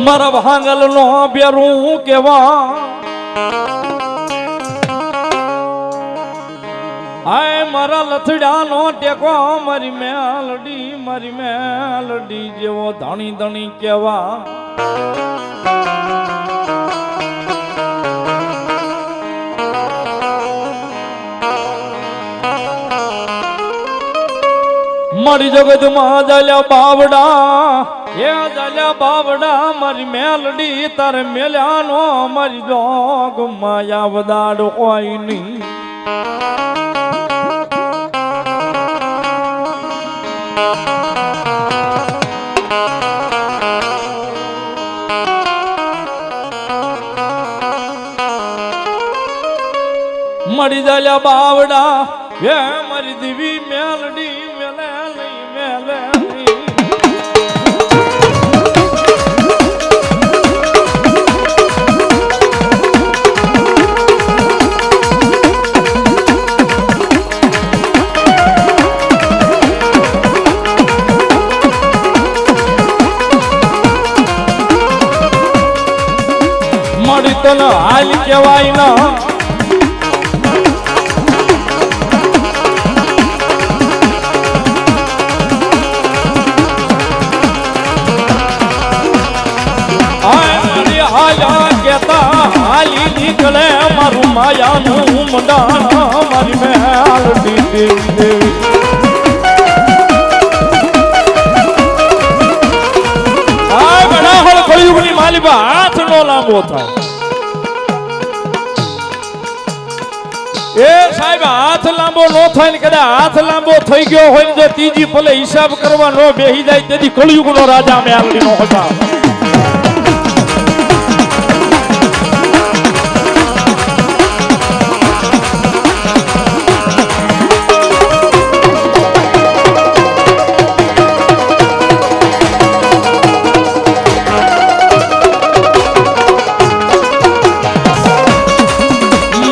મારા ભાંગલ નો બેરું કેવા આય મારા લથડા નો ટેકો મારી મેલડી જેવો ધણી ધણી કેવા મારી જગત માં જાલ્યા બાવડા મારી મેલડી તારે મેલ્યાનો મારી જોગ માયા વદાડ કોઈ નહીં મરી જાલ્યા બાવડા હે મારી દેવી મેલડી મેલે મળી તો હાલ કેવાય ના હાલી નીકળે મારું માયાનું મંડાણ મારી મેલડી દેવી હાય બડા હોળ કળિયુગની માલિબા હાથ નો લાંબો થાય એ સાહેબ હાથ લાંબો નો થાય ને કદાચ હાથ લાંબો થઈ ગયો હોય ને જો ત્રીજી ભલે હિસાબ કરવા નો બેહી જાય તેથી કળિયુગનો રાજા મેલડી નો હતા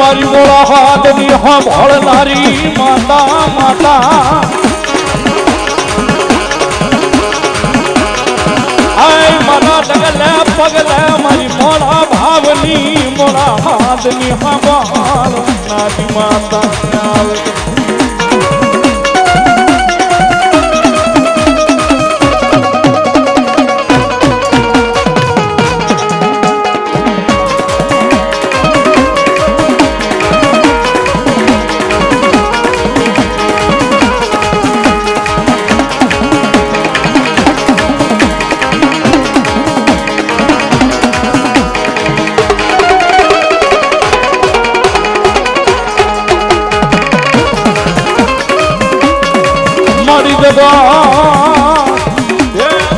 મારી મોળા હાથની સાંભળનારી માતા આય મારા ડગલે પગલે મારી મોળા ભાવની મોળા હાથની સાંભળનારી માતા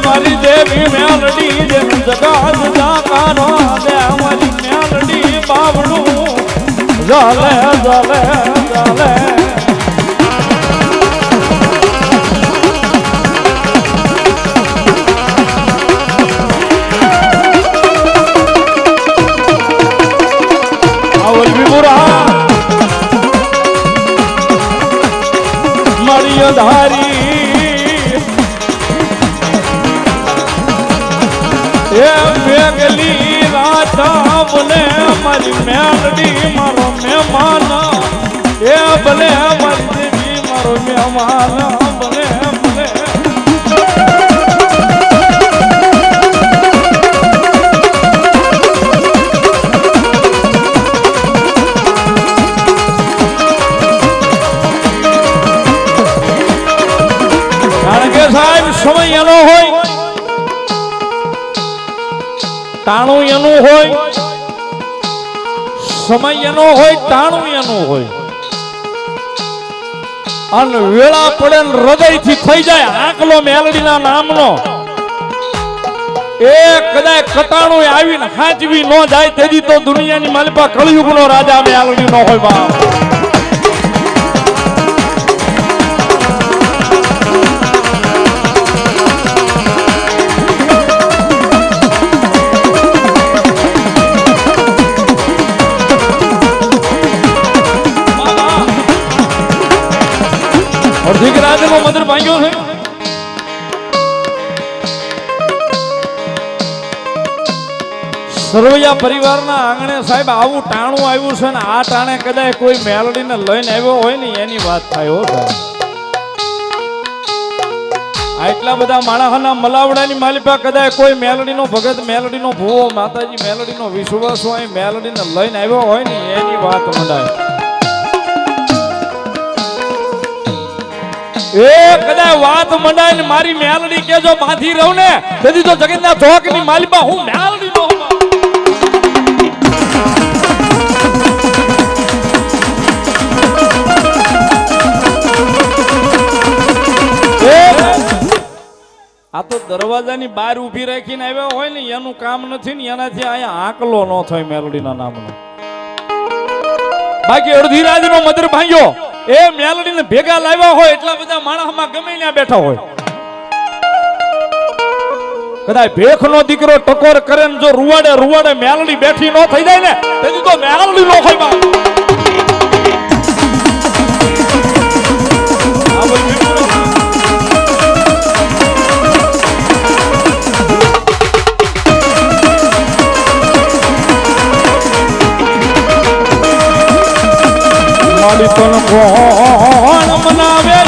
મારી દેવી મેલડી જેમ જગત જાકારો દે મારી મેલડી બાવડું જાલે આવલ વિમુરા મારી ધારી એ મેઘલી રાતા બોલે મારી મેલડી મારો મહેમાન એ ભલે મારી દેવી મારો મહેમાન ભલે કારણ કે સાહેબ સમય એનો હોય ટાણું એનું હોય સમય એનો હોય ટાણું એનું હોય અને વેળા પડે હૃદયથી થઈ જાય આંકલો મેલડીના નામનો એ કદાચ કટાણું આવીને હાંચવી ન જાય તેથી તો દુનિયાની માલિપા કળિયુગનો રાજા મેલડી નો હોય બાપ દીકરાનો મંદિર ભાંગ્યો છે સરવૈયા પરિવારના આંગણે સાહેબ આવું ટાણું આવ્યું છે ને આ ટાણે કદાચ કોઈ મેલડીને લઈને આવ્યો હોય ને એની વાત થાય હો સાહેબ. આટલા બધા માણસના મલાવડાની માલિપા કદાચ કોઈ મેલડીનો ભગત, મેલડીનો ભૂવો, માતાજી મેલડીનો વિશ્વાસ હોય, મેલડીને લઈને આવ્યો હોય ને એની વાત મંડાય. એ કદાચ વાત મંડાય ને મારી મેલડી કે જો બાંધી રહું ને તેથી તો જગતના ચોકની માલિપા હું મેલડીનો આ તો દરવાજાની બહાર ઊભી રાખીને આવ્યા હોય ને એનું કામ નથી ને એનાથી અહીંયા આંકલો ન થાય મેલડીના નામનો. બાકી અડધી રાતનો મદર ભાંગ્યો એ મેલડીને ભેગા લાવ્યા હોય એટલા બધા માણસમાં ગમે ત્યાં બેઠા હોય. કદાચ ભેખનો દીકરો ટકોર કરે ને જો રૂવાડે મેલડી બેઠી ન થઈ જાય ને તેથી તો મેલડી નો હોય બા. તન કોણ મનાવે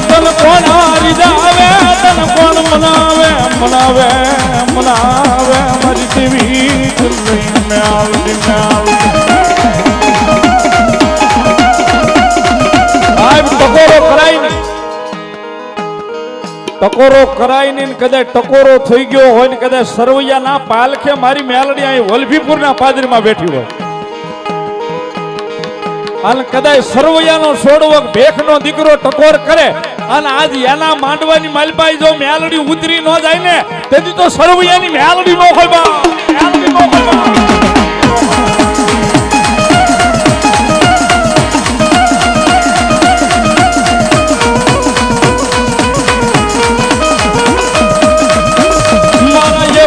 તન કોણ રીજાવે તન કોણ મનાવે મારી દેવી ટકોરો કરાય નહીં કદાચ ટકોરો થઈ ગયો હોય ને કદાચ સરવૈયા ના પાલખે મારી મેલડી અહીં વલભીપુર ના પાદરીમાં બેઠી હોય અને કદાચ સરવૈયાનો છોડવક ભેખનો દીકરો ટકોર કરે અને આજ એના માંડવાની માલપાઈ જો મેલડી ઉતરી ન જાય ને તેથી તો સરવૈયાની મેલડી નો હોય બા, મેલડી નો હોય બા.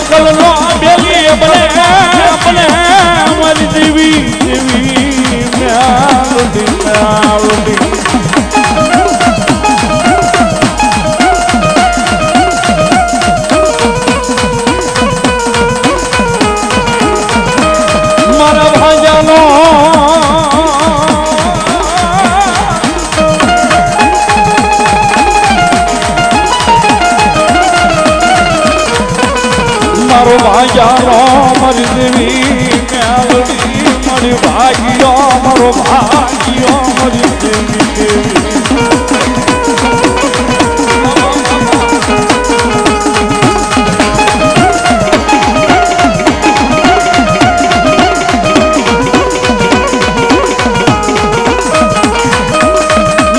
કલનો બેલી બને મારી દેવી મેલડી મારા ભાજાનો મારો ભાગ્યાનો મારી દેવી મેલડી મારી ભાગ્યો મારો ભાગ્યો મારી દેવી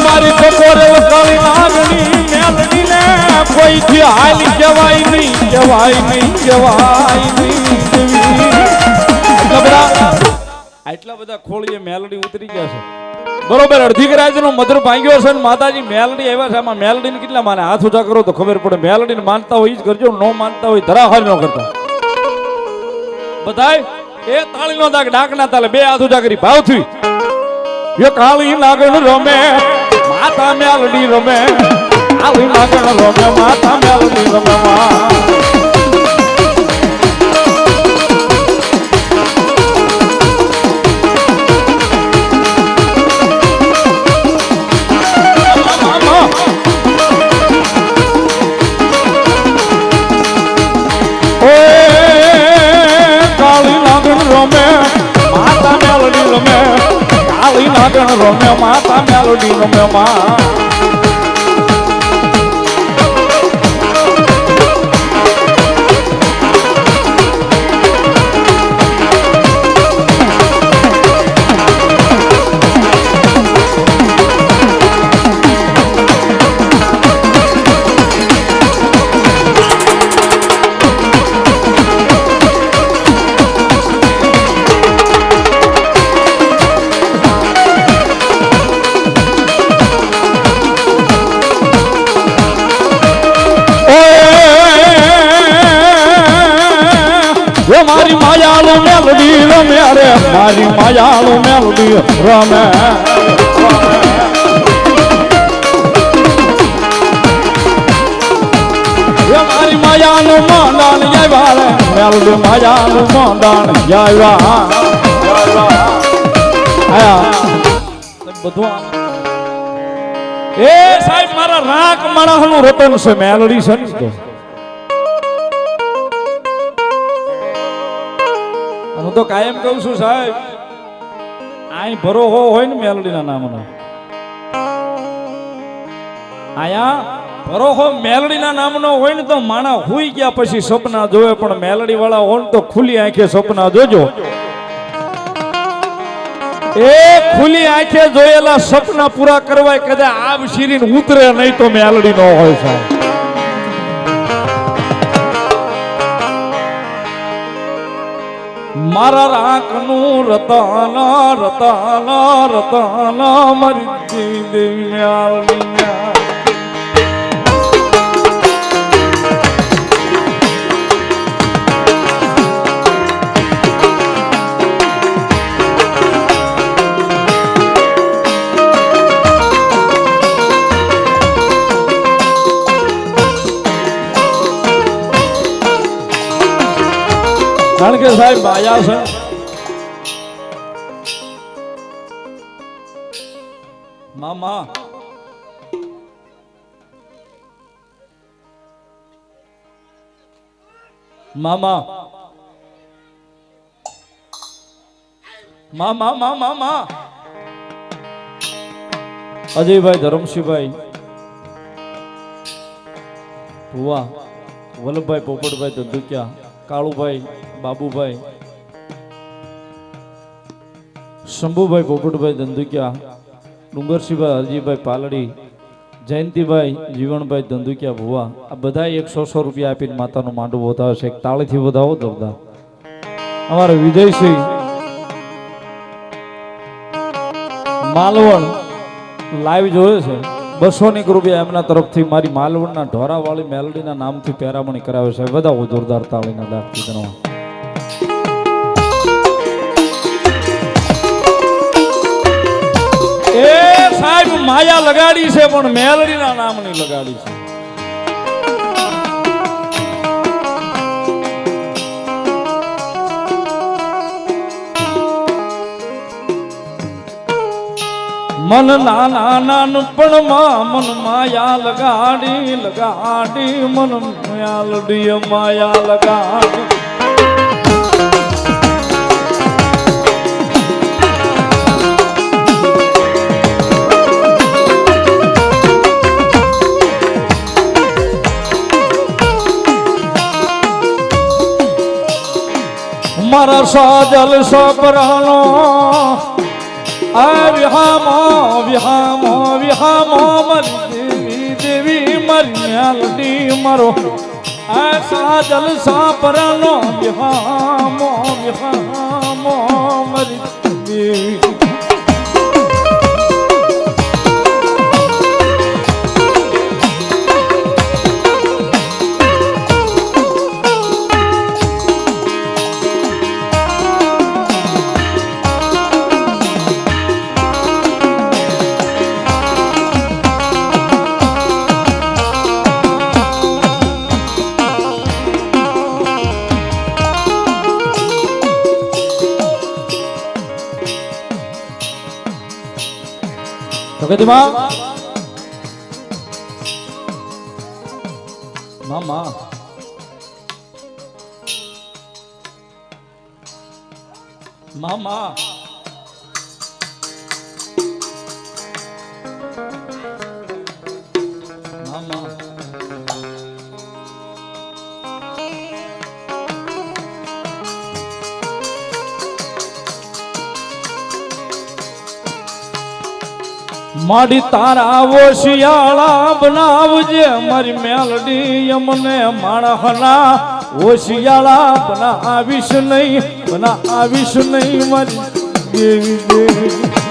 મારી ટકોરે કાળી નાગણી મેલડી ને કોઈથી હાલી જવાય નહીં આટલા બધા ખોળીએ મેલડી ઉતરી ગયા છે બરોબર. અડધી રાજનો મધર ભાંગ્યો છે ને માતાજી મેલડી આવ્યા છે. આમાં મેલડીને કેટલા માને હાથ ઊંચા કરો તો ખબર પડે. મેલડીને માનતા હોય જ કરજો, ન માનતા હોય ધરાહાર ન કરતા. બધાય એ તાળીનો દાગ ડાકના તાલે બે હાથ ઊંચા કરી ભાવથી યો કાળી નાગણ રમે માતા મેલડી રમે, કાળી નાગણ રમે માતા મેલડી રમે રમે માતા મેલડી રમે માં. મારી માયાળુ મેલડી રમે રે મારી માયાળુ મેલડી રમે માયાનું મોંડાણ આવ્યા રે મેલડી માયાનું મોંડાણ આવ્યા બધું એ સાહેબ મારા રાખ માણસનું રતન છે મેલડી છે ને હું તો કાયમ કહું છું સાહેબ આઈ ભરોહો હોય ને મેલડીના નામનો આયા ભરોહો મેલડીના નામનો હોય ને તો માણા હુઈ ગયા પછી સપના જોવે પણ મેલડી વાળા હોય ને તો ખુલ્લી આંખે સપના જોજો એ ખુલ્લી આંખે જોયેલા સપના પૂરા કરવા કદાચ આબ શીરીને ઉતરે નહીં તો મેલડી ન હોય સાહેબ મારા રાખનું રતન રતન રતન મરી દેવી મેલડી કારણ કે સાહેબ માયા છે મામા મામા મામા મામા અજયભાઈ ધરમસિંહભાઈ ભુવા વલ્લભભાઈ પોપટભાઈ ધંધુકિયા કાળુભાઈ બાબુભાઈ શંભુભાઈ પોપટભાઈ ધંધુકિયા ડુંગરસિંહભાઈ હરજીભાઈ પાલડી જયંતિભાઈ જીવણભાઈ ધંધુકિયા ભુવા આ બધા 100 રૂપિયા આપીને માતાનું માંડવું વધાવે છે એક તાળીથી વધાવો દરદા અમારા વિજયસિંહ માલવણ લાઈવ જોયે છે 200 રૂપિયા એમના તરફથી મારી માલવણના ઢોરાવાળી મેલડીના નામથી પેરામણી કરાવે છે બધા જોરદાર તાળીના દાખલી ગણવા એ સાહેબ માયા લગાડી છે પણ મેલડીના નામની લગાડી છે મન નાના નાનપણમાં મન માયા લગાડી લગાડી મન મેલડી માયા લગાડી મારા સાજલ સપરાનો આ વિહામો મરી દેવી મરી મેલડી મારો આ સાજલ સાપરાનો વિહામો મરી દેવી મામા મામા મામા માડી તારા ઓશિયાળા બનાવજે મારી મેલડી અમને માણહના ઓશિયાળા બનાવીશ નહીં મારી દેવી દેવી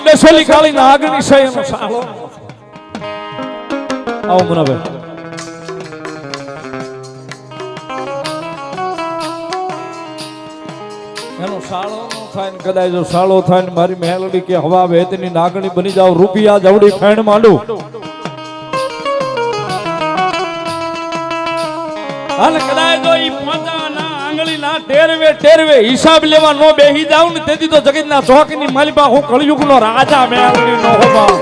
બેસોલી કાળી ના આગની છે એનો સાળો આવો મુનાભાઈ. એનો સાળો નો થાય ને કદાચ જો સાળો થાય ને મારી મેલડી કે હવા વેતની નાગણી બની જાવ રૂપિયા જવડી ફેણ માંડું અને કદાચ જો ઈ પોતાના આંગળી ના ટેરવે હિસાબ લેવા નો બેહી જાવ ને તેથી તો જગતના ચોકની માલિપા હું કળયુગ નો રાજા મેલડી નો હોવા.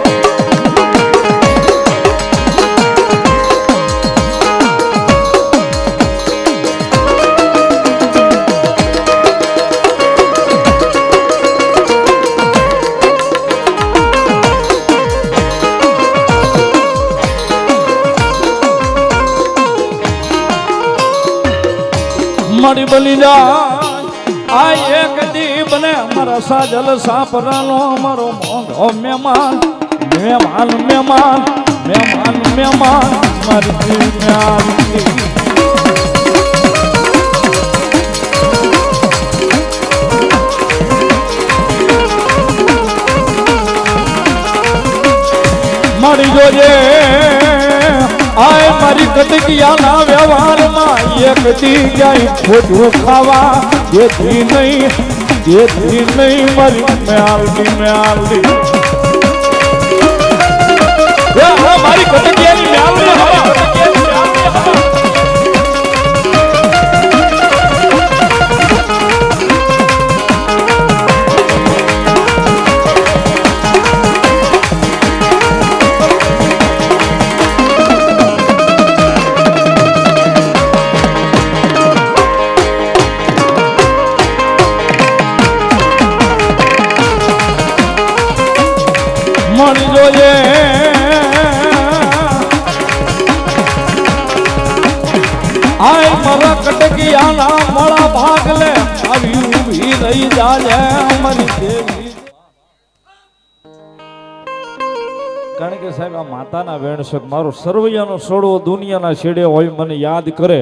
મારી બલી જા આ એક દી બને અમારા સાજલ સાપરાનો અમારો મોંઘો મહેમાન મહેમાન મહેમાન મહેમાન મહેમાન મારી મહેમાન મારી જોજે આય મારી કટકિયાના વ્યવહારમાં એક દી જાય ખોટું ખાવા જેથી નહીં મારી મેલડી મારી કટકિયાની મેલડી મળી જોઈએ આય મારા કટકિયાના મોળા ભાગ લે આવી ઊભી રહી જાજે મારી દેવી. કારણ કે સાહેબ આ માતાના વેણશક મારો સરવૈયાનો સોડવો દુનિયાના છેડે હોય મને યાદ કરે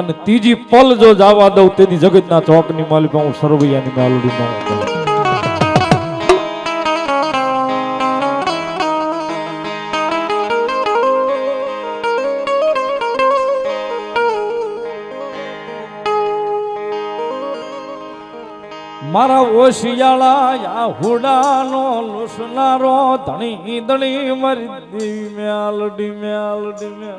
અને ત્રીજી પલ જો જવા દઉં તેથી જગતના ચોકની માલિકા હું સરવૈયાની માલડીમાં મારા ઓશિયાળા હુડાનો લુસનારો ધણી ધણી મારી દેવી મેલડી મેલડી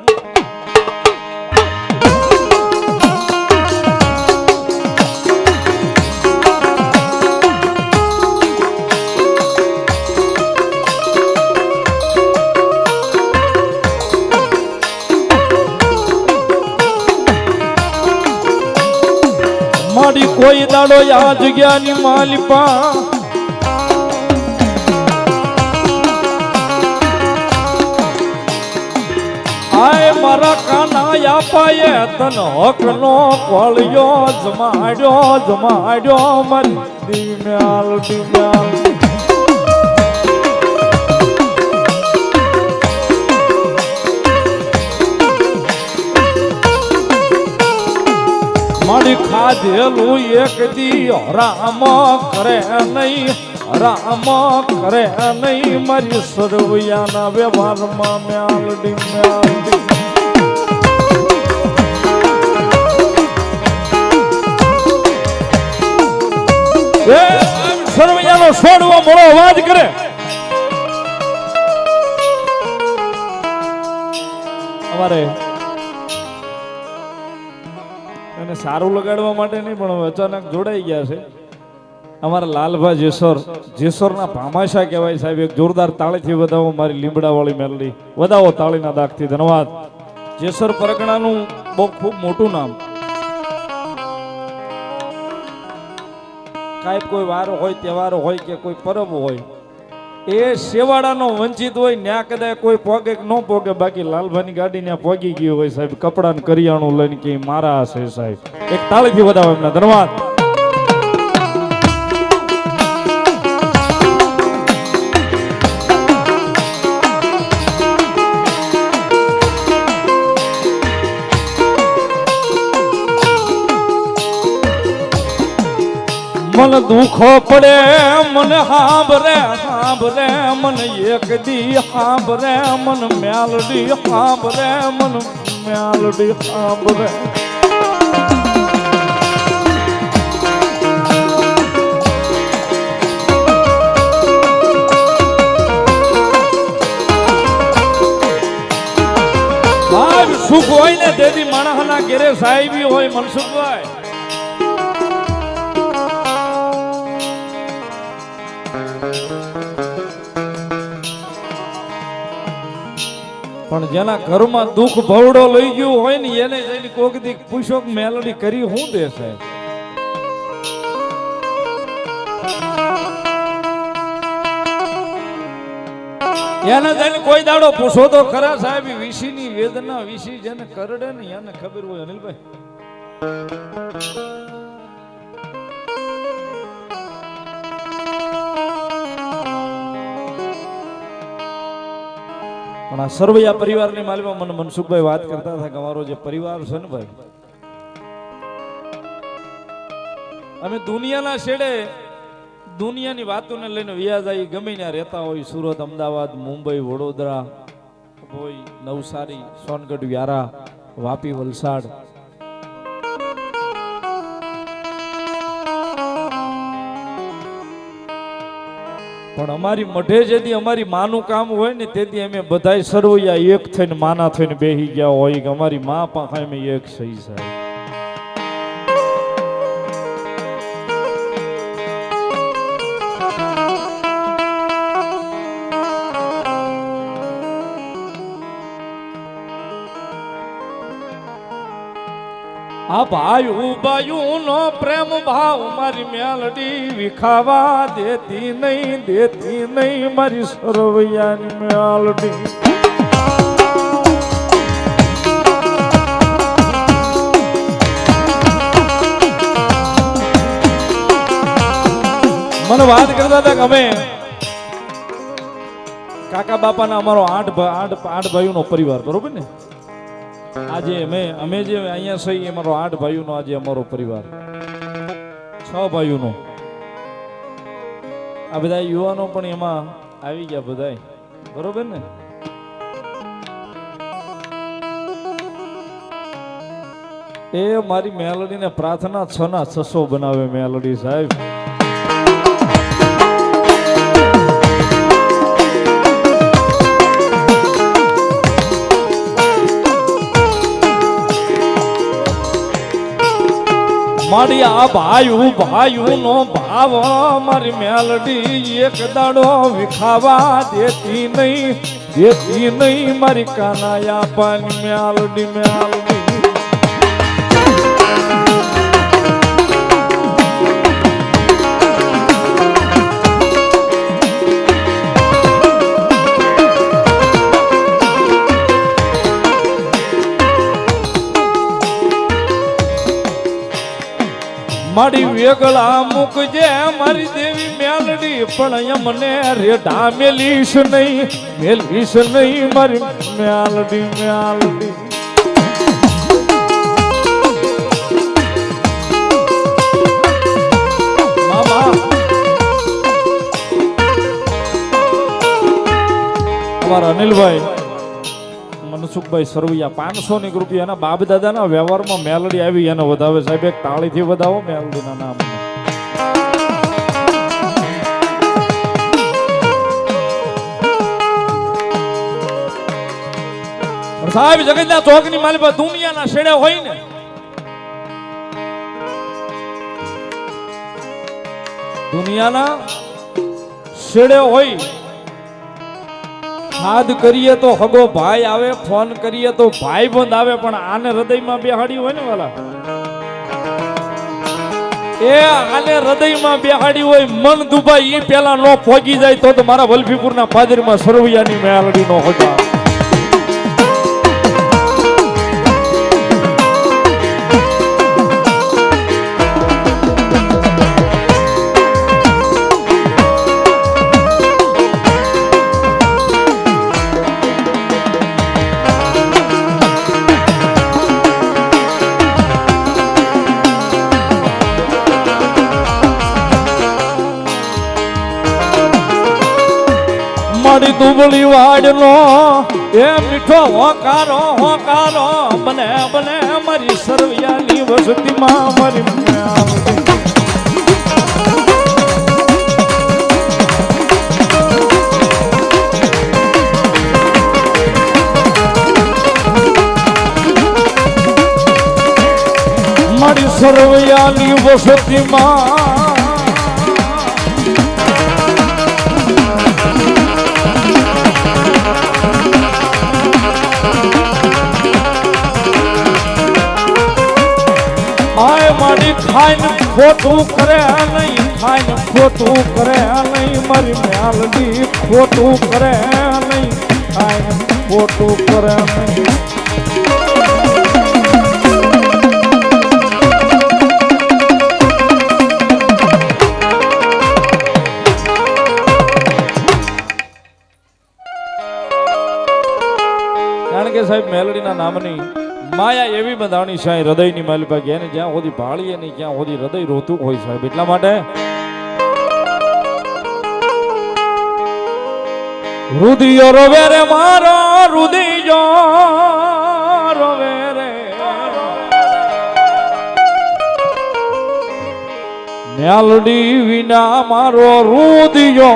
મારી કોઈ દાડો આ જગ્યાની માલિપા આય મારા કાના આપાએ તન હક નો કોળિયો જમાડ્યો મારી દી મેલડી મેલડી મારી ખાધેલું એક દી રામ કરે નહીં મારી સરવૈયાના વ્યવહારમાં મેલડી મેલડી સરવૈયાનો છોડવો મોડો અવાજ કરે અમારે એને સારું લગાડવા માટે નહીં પણ અચાનક જોડાઈ ગયા છે અમારા લાલભા જેસોરના ભામાશા કહેવાય સાહેબ. એક જોરદાર તાળીથી વધાવો મારી લીમડા વાળી મેલડી વધાવો તાળીના દાગથી. ધન્યવાદ. જેસર પરગણાનું બહુ ખૂબ મોટું નામ. કાંઈ કોઈ વાર હોય તહેવાર હોય કે કોઈ પરબ હોય એ શેવાડાનો વંચિત હોય ન્યા કદાચ કોઈ પોગે ન પોગે બાકી લાલભાની ગાડી ત્યાં પોગી ગયું હોય સાહેબ કપડાં કરિયાણું લઈને કે મારા હશે સાહેબ. એક તાળીથી વધાવો એમના. ધન્યવાદ. મન દુખો પડે મને હાંભરે હાંભરે મને એક દી હાંભરે મન મેલડી હાંભરે મન મેલડી હાંભરે સુખ હોય ને તેથી માણસના ઘેરે સાહેબી હોય મનસુખભાઈ પણ જેના ઘરમાં દુઃખ ભવડો લઈ ગયું હોય ને એને જઈને કોક દી પૂછો મેલડી કરી હું દે સાહેબ એને જઈને કોઈ દાડો પૂછો તો ખરા સાહેબ વિશી ની વેદના વિશી જેને કરડે ને એને ખબર હોય અનિલભાઈ પણ આ સરવૈયા પરિવારની માલમાં મને મનસુખભાઈ વાત કરતા હતા કે અમારો જે પરિવાર છે ને ભાઈ અમે દુનિયાના છેડે દુનિયાની વાતોને લઈને વ્યાજ ગમે ત્યાં રહેતા હોય સુરત અમદાવાદ મુંબઈ વડોદરા હોય નવસારી સોનગઢ વ્યારા વાપી વલસાડ પણ અમારી મઢે જેથી અમારી માનું કામ હોય ને તેથી અમે બધાય સરવૈયા એક થઈને માના થઈને બેહી ગયા હોય કે અમારી મા પાસે અમે એક સહી સાહેબ આ ભાઈ બાયુ નો પ્રેમ ભાવ મારી મેલડી વિખાવા દેતી નહીં મારી સરવૈયાની મેલડી મને વાત કરતા હતા કે અમે કાકા બાપાના અમારો આઠ ભાઈઓનો પરિવાર બરોબર ને આજે અમે જે અહીંયા સહી અમારો 8 ભાઈઓનો આજે અમારો પરિવાર 6 ભાઈઓનો આ બધા યુવાનો પણ એમાં આવી ગયા બધાય બરોબર ને એ મારી મેલડીને પ્રાર્થના 6 ના 600 બનાવે મેલડી સાહેબ મારી આ ભાઈ નો ભાવ મારી મેલડી એક દાડો વિખાવા દેતી નહીં મારી કાનાયા પાની મેલડી મારી વેગળા મૂકજે મારી દેવી મેલડી પણ મને રેઢા મેલીશ નહીં મારી મેલડી મામા અમારા અનિલભાઈ મનસુખભાઈ સરવૈયા 500 ની રૂપિયા એના બાપ દાદાના વ્યવહારમાં મેલડી આવી એને વધાવે સાહેબ એક તાળીથી વધાવો મેલડીના નામ સાહેબ જગતના ચોકની માલ પર દુનિયાના છેડે હોય ને દુનિયાના છેડે હોય હાથ કરીએ તો હગો ભાઈ આવે ફોન કરીએ તો ભાઈ બંધ આવે પણ આને હૃદયમાં બેહાડી હોય ને વાલા એ આને હૃદયમાં બેહાડી હોય મન દુભાઈ એ પેલા નો પહોંચી જાય તો મારા વલભીપુરના પાદરમાં સરવૈયાની મેલડી નો હોતા મારી દુબળી વાડનો એ મીઠો હોકારો હોકારો બને બને મારી સરવૈયાની વસતીમાં મારી મારી સરવૈયાની વસતીમાં મારી ખાઈને ખોટું કરે નહીં ખાઈને ખોટું કરે નહીં મારી મેલડી ખોટું કરે નહીં ખાઈને ખોટું કરે નહીં કારણ કે સાહેબ મેલડીના નામની માયા એવી બંધાણી છે હૃદયની માલિકા કે એને જ્યાં સુધી ભાળીએ નહીં ત્યાં સુધી હૃદય રોતું હોય સાહેબ એટલા માટે રુદિયો રોવે રે મારો રુદિયો રોવે રે મેલડી વિના મારો રુદિયો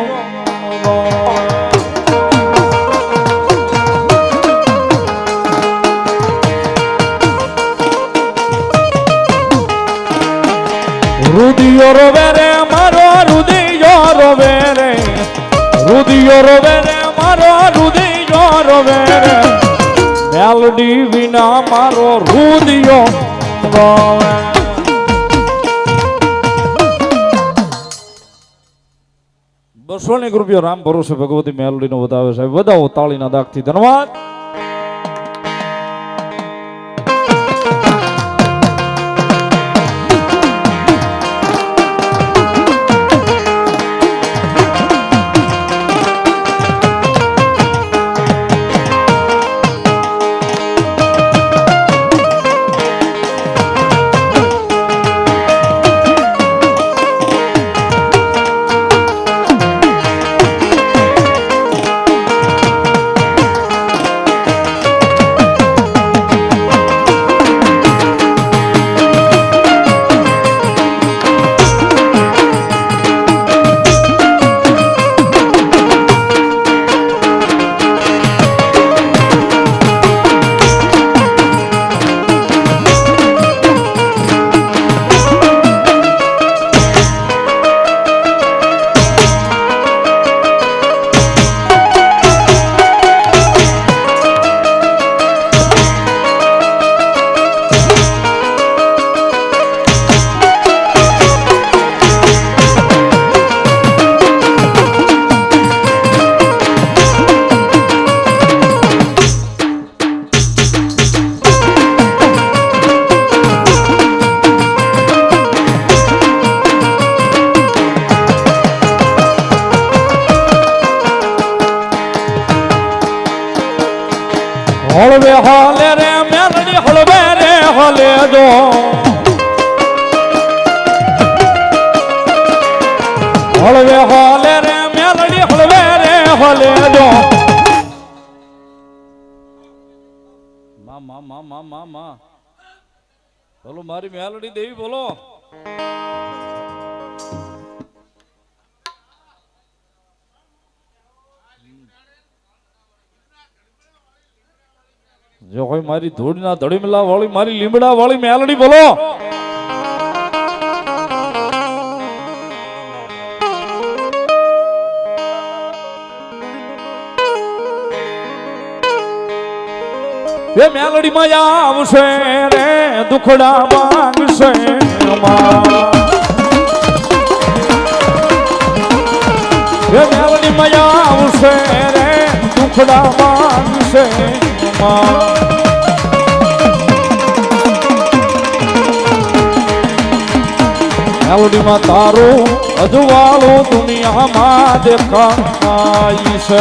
રુદિયો રોવે રે મારો રુદિયો રોવે રે રુદિયો રોવે રે મારો રુદિયો રોવે રે મેલડી વિના મારો રુદિયો રોવે ₹200 રામ ભરોસે ભગવતી મેલડીનો વધાવે સાહેબ વધાવો તાળીના દાગથી ધન્યવાદ હળવે હાલે રે મેલડી હળવે રે હાલે જો હળવે હાલે રે મેલડી હળવે રે હાલે જો મા બોલો મારી મેલડી દેવી બોલો જો કોઈ મારી ધૂળના ધડીમલા વાળી મારી લીમડા વાળી મેલડી બોલો એ મેલડી માં આવશે રે દુખડા માંગશે એ મેલડી માં આવશે રે દુખડા માંગશે મેલડીમાં તારું અજવાળું દુનિયામાં દેખાય છે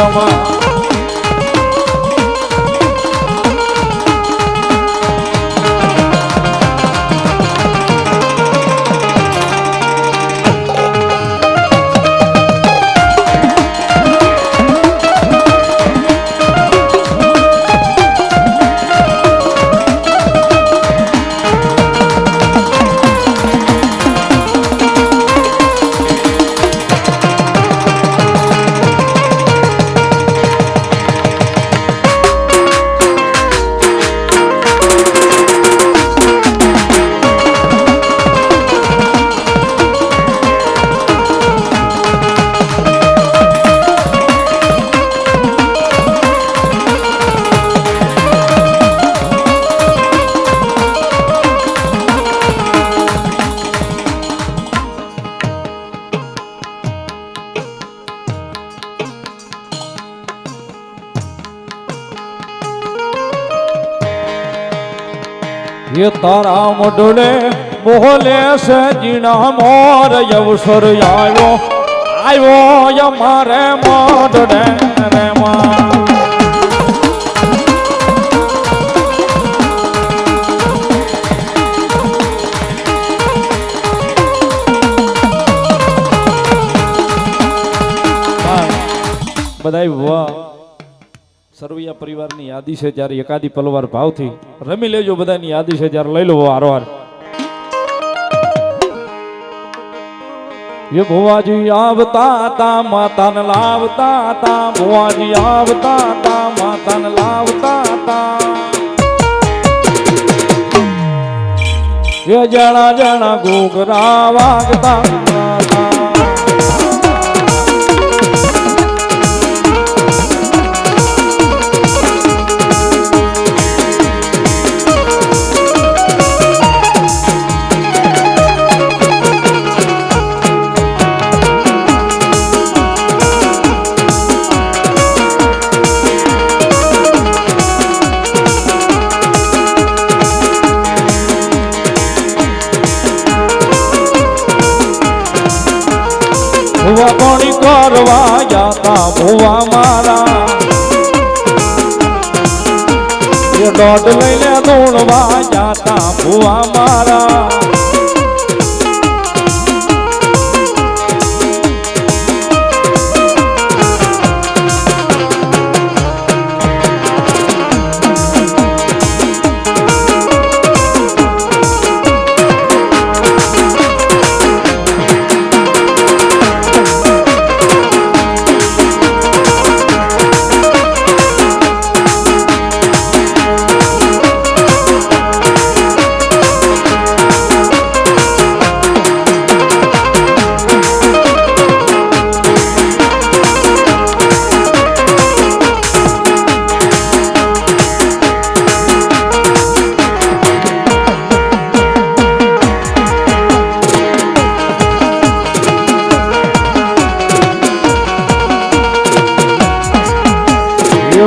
એ તારા મોઢડે બોલે છે જીણા મોર અવસર આવ્યો મારે મોઢડે રે માં બધાય સરવૈયા પરિવારની યાદી છે જ્યારે એકાદી પલવાર ભાવથી રમી લેજો બધાની યાદી છે જ્યારે લઈ લો હારવાર એ ભુવાજી આવતા તા માતાને લાવતા તા ભુવાજી આવતા તા માતાને લાવતા તા એ જણા જણા ઘૂઘરા વાગતા ભુવા કોણી કરવા જાતા ભુવા મારા એ દોઢ લઈને દોડવા જાતા ભુવા મારા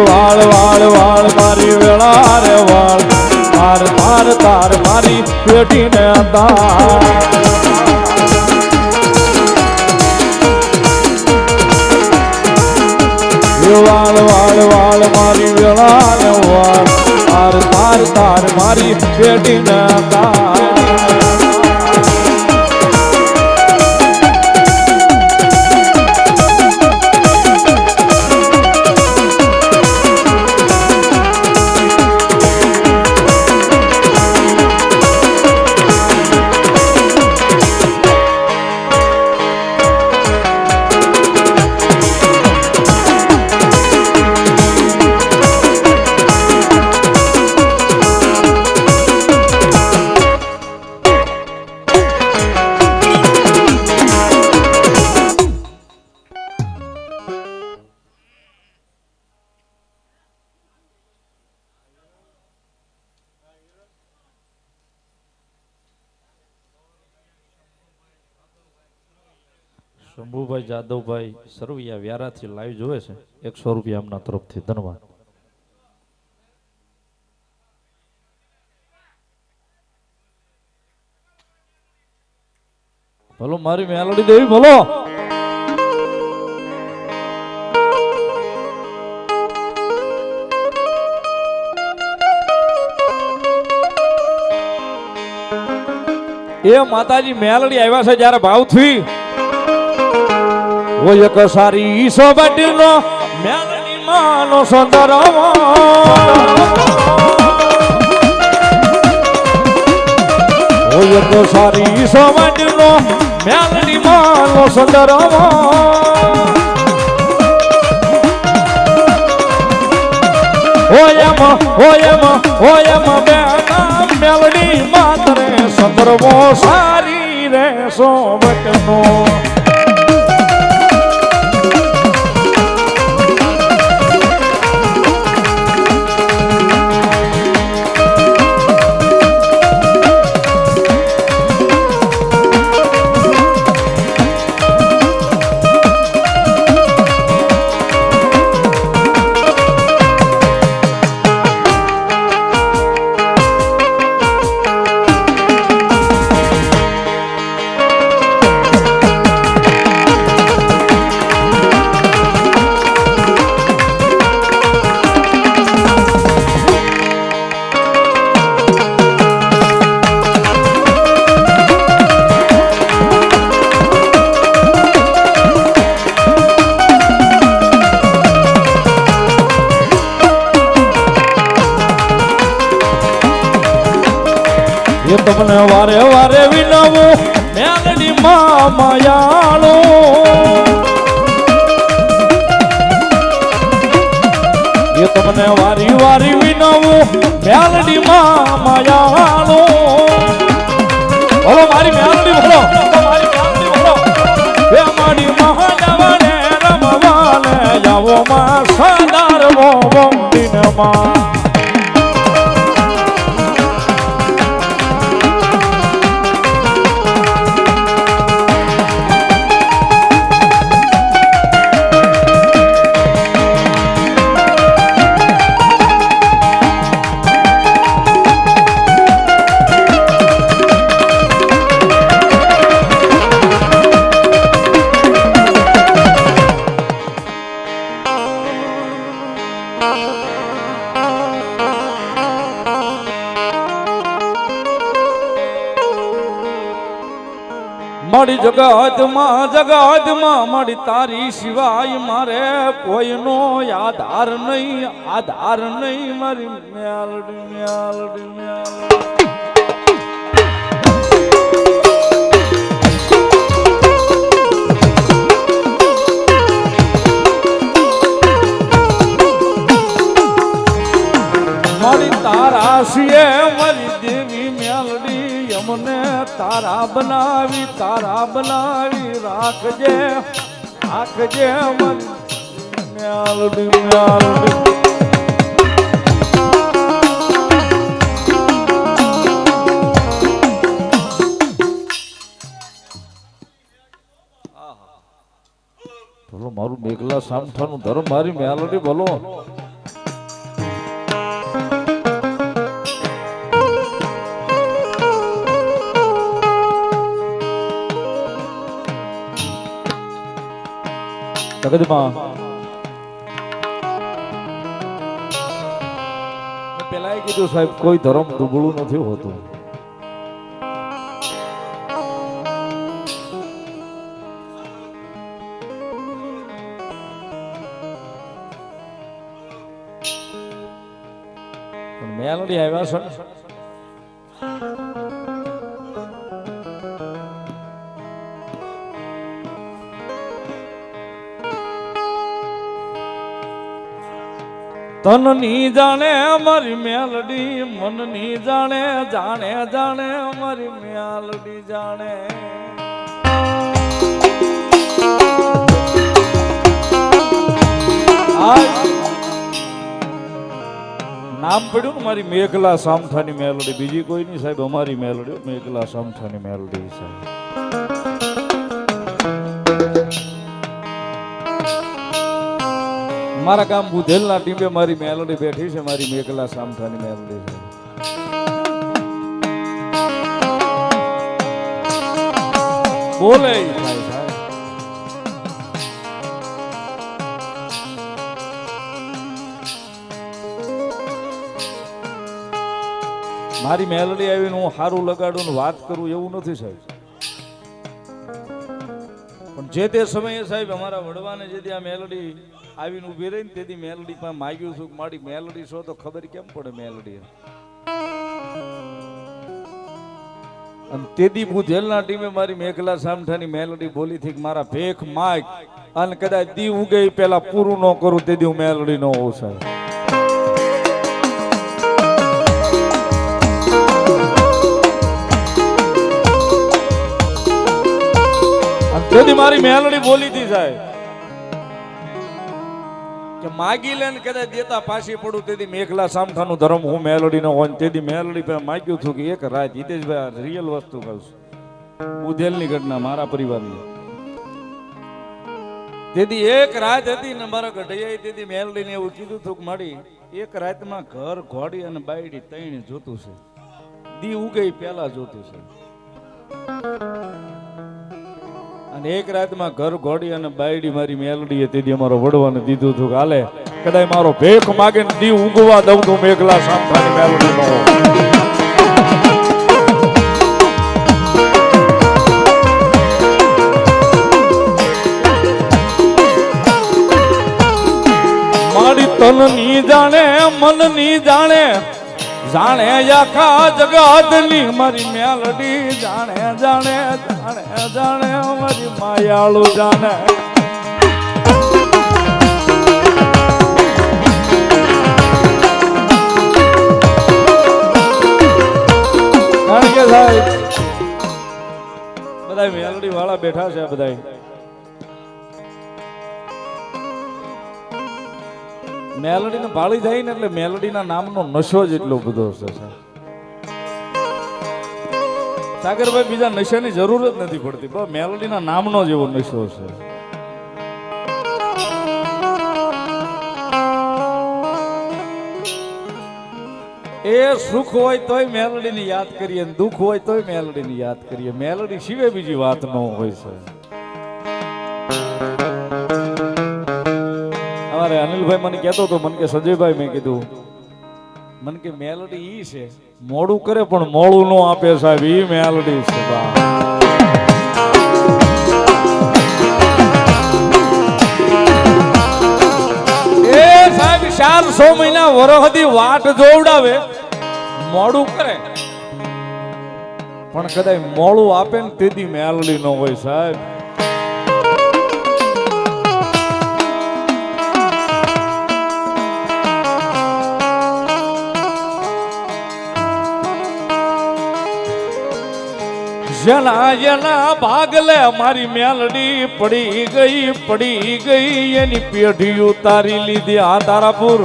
વાળ વાળ વાળ મારી વેળા રે વાળ તાર તાર તાર મારી પેટીને તાર વાળ વાળ વાળ મારી વેળા રે વાળ તાર તાર તાર મારી પેટીને તાર શંભુભાઈ જાદવભાઈ સરવૈયા વ્યારાથી લાઈવ જોવે છે 100 રૂપિયા એમના તરફથી ધન્યવાદ ભલો મારી મેલડી દેવી ભલો એ માતાજી મેલડી આવ્યા છે જ્યારે ભાવથી ઓ એક સારી સોબટીનો મેલડી માનો સુંદરવો ઓ એક સારી સોબટીનો મેલડી માનો સુંદરવો ઓયમ બેના મેલડી માતરે સુંદરવો સારી રે સોબટનો તમને વારે વારે વિનવું મેલડી માં માયાળો એ તમને વારી વારી વિનવું મેલડી માં માયાળો બોલો મારી મેલડી બોલો મારી મેલડી બોલો એ મારી મહાજવાને રમવાને જાવો માં સદાર મોવંદિન માં મારી જગતમાં મારી તારી સિવાય મારે કોઈનો આધાર નહીં મારી મેલડી મેલડી મેલડી મારી તારા સિએ મારી દેવી મેલડી અમને તારા બનાવી રાખજે મન મેલડી મેલડી બોલો મારું મેઘલા સામઠાનું ધર્મ મારી મેલડી બોલો જગતમાં પેલા કીધું સાહેબ કોઈ ધર્મ દુબળું નથી હોતું પણ મેલડી આવ્યા છે તન ની જાણે અમારી મેલડી મન ની જાણે અમારી મેલડી જાણે નામ પડ્યું ને મારી મેઘલા સામઠાની મેલડી બીજી કોઈ નહીં સાહેબ અમારી મેલડી મેઘલા સામઠાની મેલડી સાહેબ મારા ગામ બુધેલના ટીમે મારી મેલડી બેઠી છે મારી મેઘલા સામઠાની મેલડી છે બોલે મારી મેલડી આવીને હું સારું લગાડું ને વાત કરું એવું નથી સાહેબ પણ જે તે સમયે સાહેબ અમારા વડવાને જે આ મેલડી આવીને ઉભી રહી ને તેથી મેલડી પાસે માગ્યું છું મારી મેલડી છો તો ખબર કેમ પડે મેલડી અને તેથી બુધેલના ટીમે મારી મેઘલા સામઠાની મેલડી બોલી થી મારા ભેખ માગ અને કદાચ દી ઉગે પેલા પૂરું ન કરું તેથી હું મેલડી ન હોઉં સાહેબ તેથી મારી મેલડી બોલી હતી સાહેબ કે માગી લે ને કદાચ દેતા પાછી પડું તેથી મેઘલા સામઠાનું ધર્મ હું મેલડી નો હોય તેથી મેલડી પાસે માગ્યું છું કે એક રાત હિતેશભાઈ રિયલ વસ્તુ કહું છું બુધેલની ઘટના મારા પરિવારની તેથી એક રાત હતી ને મારા ગઢૈયા તેથી મેલડી ને એવું કીધું હતું કે મારી એક રાતમાં ઘર ઘોડી અને બાયડી ત્રણ જોતું છે દી ઉગે પેલા જોતું છે અને એક રાતમાં ઘર ઘોડી અને બાયડી મારી મેલડીએ તેથી અમારો વડવાને દીધું હતું કે હાલે કદાચ મારો ભેખ માગે ને દી ઊંઘવા દઉં તું મેઘલા સામઠાની મેલડી નો મારી તન ની જાણે મન ની જાણે જાણે આખા જગતની મારી મેલડી જાણે જાણે જાણે જાણે મારી માયાળુ જાણે કારણ કે સાહેબ બધા મેલડી વાળા બેઠા છે બધા મેલડી ને ભાળી જાય ને એટલે મેલડી ના નામનો નશો જ એટલો બધો છે સાગરભાઈ બીજા નશાની જરૂર જ નથી પડતી બસ મેલડી ના નામનો જેવો નશો છે એ સુખ હોય તોય મેલડી ની યાદ કરીએ દુઃખ હોય તોય મેલડી ની યાદ કરીએ મેલડી સિવાય બીજી વાત ન હોય છે અરે અનિલભાઈ મને કહેતો હતો મને કે સંજયભાઈ મેં કીધું મને કે મેલડી ઈ છે મોડું કરે પણ મોડું નો આપે સાહેબ ઈ મેલડી છે એ સાહેબ 400 મહિના વરહદી વાટ જોવડાવે મોડું કરે પણ કદાચ મોડું આપે ને તેથી મેલડી નો હોય સાહેબ જેના જેના ભાગલે મારી મેલડી પડી ગઈ એની પેઢી ઉતારી લીધી આ તારાપુર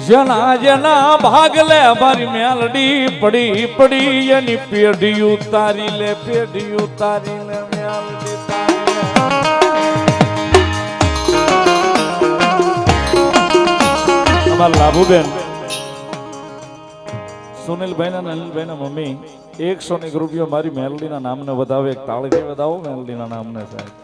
જેના જેના ભાગલે મારી મેલડી પડી એની પેઢી ઉતારી લે મેલડી લાભુબેન સુનિલભાઈ ના અનિલભાઈ ના મમ્મી 100 રૂપિયા મારી મેલડી ના નામને વધાવે એક તાળીથી વધાવો મેલડી ના નામને સાહેબ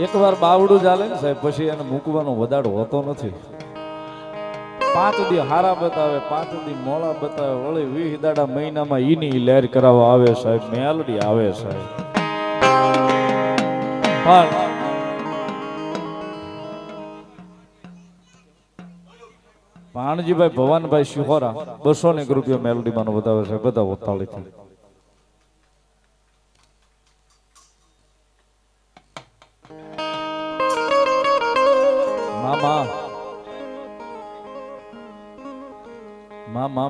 એકવાર બાવડું ચાલે ને સાહેબ પછી એને મૂકવાનો વધારો હોતો નથી 5 દી હારા બતાવે 5 દી મોળા બતાવે વળી 20 દાડા મહિનામાં ઈની લહેર કરાવવા આવે સાહેબ મેલડી આવે સાહેબ પાણજીભાઈ ભવાનભાઈ શિહોરા 200 રૂપિયા મેલડી માં બતાવે છે બધા તાળીથી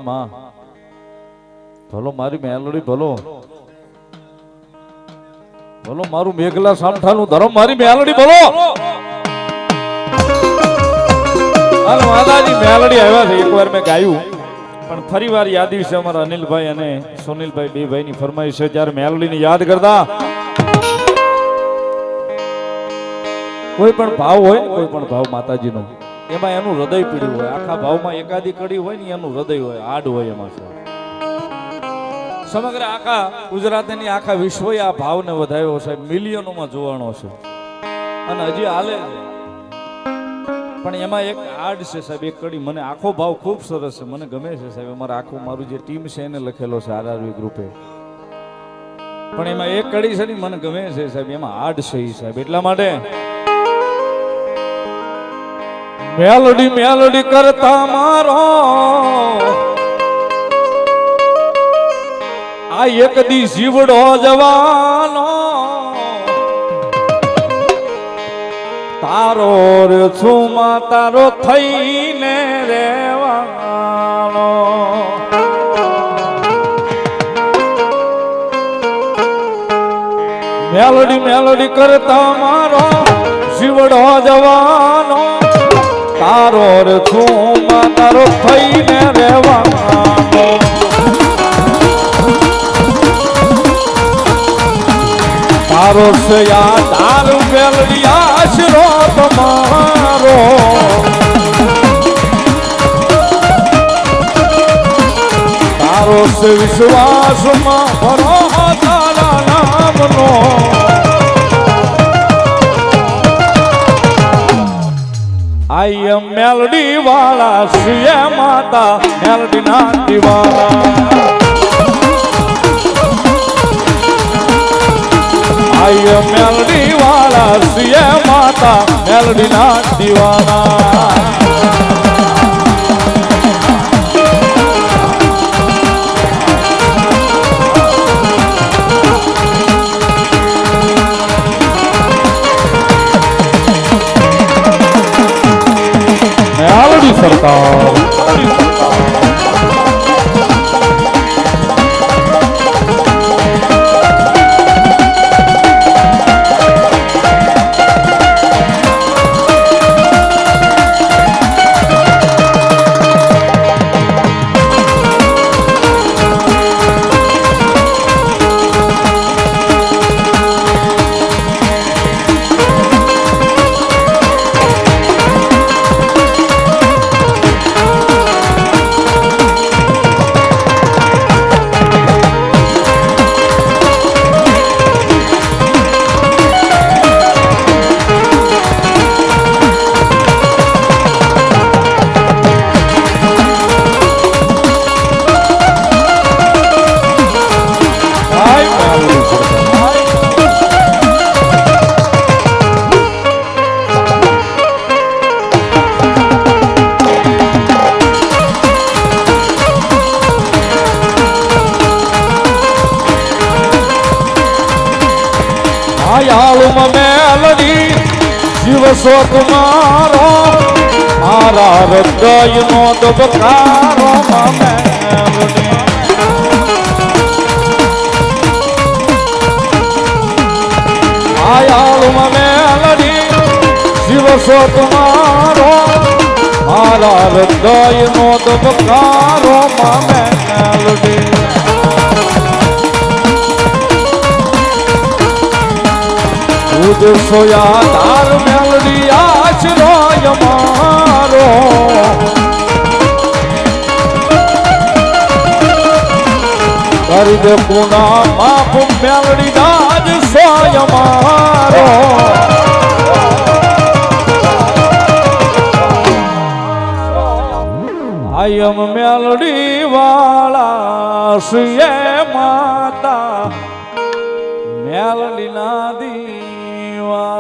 માં ભલો મારી મેલડી ભલો મારું મેઘલા સામઠાનું ધરમ મારી મેલડી ભલો હાલ માતાજી મેલડી આવ્યા છે એકવાર મેં ગાયું પણ ફરી વાર યાદી છે અમારા અનિલભાઈ અને સુનિલભાઈ બે ભાઈ ની ફરમાઈશ છે ત્યારે મેલડી ને યાદ કરતા કોઈ પણ ભાવ હોય કોઈ પણ ભાવ માતાજી નો એમાં એનું હૃદય પીડ્યું હોય આખા ભાવમાં એકાદી કડી હોય ને એનું હૃદય હોય આડ હોય એમાં સમગ્ર આખા ગુજરાતની આખા વિશ્વએ આ ભાવને વધાવ્યો છે મિલિયનોમાં જોવાનો છે અને હજી હાલે પણ એમાં એક આડ છે સાહેબ એક કડી મને આખો ભાવ ખૂબ સરસ છે મને ગમે છે સાહેબ અમારા આખું મારું જે ટીમ છે એને લખેલો છે આરઆરવી ગ્રુપે પણ એમાં એક કડી છે ને મને ગમે છે સાહેબ એમાં આડ છે સાહેબ એટલા માટે મેલડી કરતા મારો આ એક દી જીવડો જવાનો તારો રે છુમા તારો થઈને રેવાનો મેલડી કરતા મારો જીવડો જવાનો તારો રે છુમા તારો થઈને રેવાનો તારો છે યા તારું મેલડી આશરો તમારો તારો છે વિશ્વાસમાં ભરો તારા નામનો શ્રીએ માતા મેલડીના દીવાના આય મેલડી વાળા શ્રીએ માતા મેલડીના દીવાના મેલડી સરકાર આયાળુમાં મેલડી શિવ શોક મારો મારા હૃદયનો દબકારો મેલડી આયાળુમાં મેલડી શિવ શોક મારો મારા હૃદયનો દબકારો મેલડી સોયા તાર મેલડી આશરો મારો કરી દે પુના માપ મેલડી દાજ સોય મારો આયમ મેલડી વાળા શ્રીએ માતા મેલડી ના દીવાના